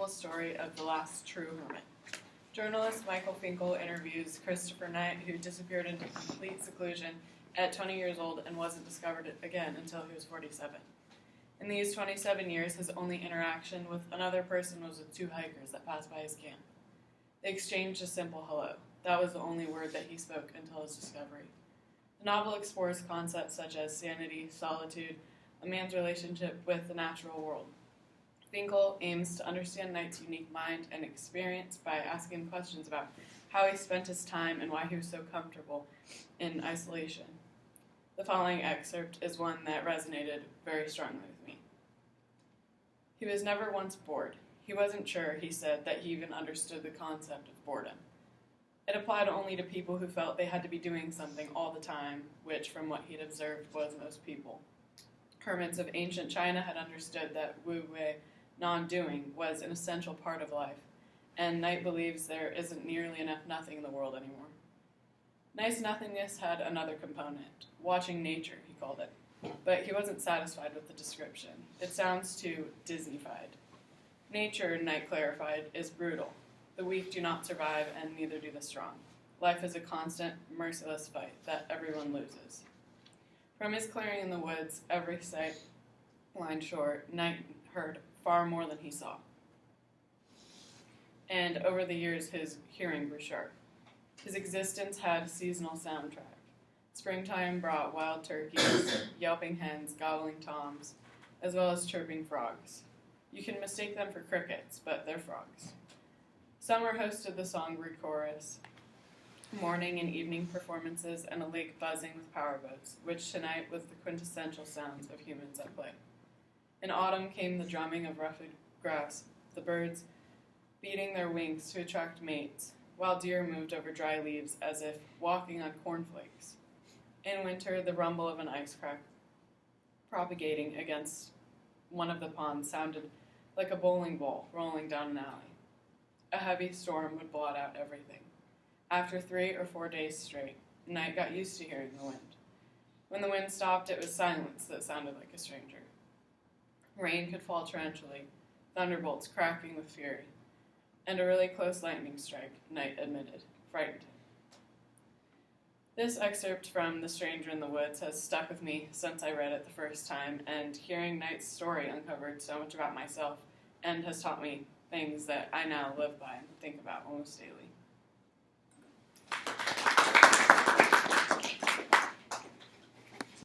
remarkable story of the last true hermit. Journalist Michael Finkel interviews Christopher Knight, who disappeared into complete seclusion at 20 years old and wasn't discovered again until he was 47. In these 27 years, his only interaction with another person was with two hikers that passed by his camp. They exchanged a simple hello. That was the only word that he spoke until his discovery. The novel explores concepts such as sanity, solitude, a man's relationship with the natural world. Finkel aims to understand Knight's unique mind and experience by asking questions about how he spent his time and why he was so comfortable in isolation. The following excerpt is one that resonated very strongly with me. He was never once bored. He wasn't sure, he said, that he even understood the concept of boredom. It applied only to people who felt they had to be doing something all the time, which, from what he'd observed, was most people. Hermits of ancient China had understood that wu-wei, non-doing, was an essential part of life, and Knight believes there isn't nearly enough nothing in the world anymore. Knight's nothingness had another component, watching nature, he called it, but he wasn't satisfied with the description. It sounds too Disney-fied. Nature, Knight clarified, is brutal. The weak do not survive, and neither do the strong. Life is a constant, merciless fight that everyone loses. From his clearing in the woods, every sight lined shore, Knight heard far more than he saw. And over the years, his hearing grew sharp. His existence had a seasonal soundtrack. Springtime brought wild turkeys, yelping hens, gobbling toms, as well as chirping frogs. You can mistake them for crickets, but they're frogs. Summer hosted the songbird chorus, morning and evening performances, and a lake buzzing with powerboats, which tonight was the quintessential sounds of humans at play. In autumn came the drumming of ruffed grass, the birds beating their wings to attract mates, while deer moved over dry leaves as if walking on cornflakes. In winter, the rumble of an ice crack propagating against one of the ponds sounded like a bowling ball rolling down an alley. A heavy storm would blot out everything. After 3 or 4 days straight, Knight got used to hearing the wind. When the wind stopped, it was silence that sounded like a stranger. Rain could fall torrentially, thunderbolts cracking with fury, and a really close lightning strike, Knight admitted, frightened him. This excerpt from The Stranger in the Woods has stuck with me since I read it the first time, and hearing Knight's story uncovered so much about myself and has taught me things that I now live by and think about almost daily.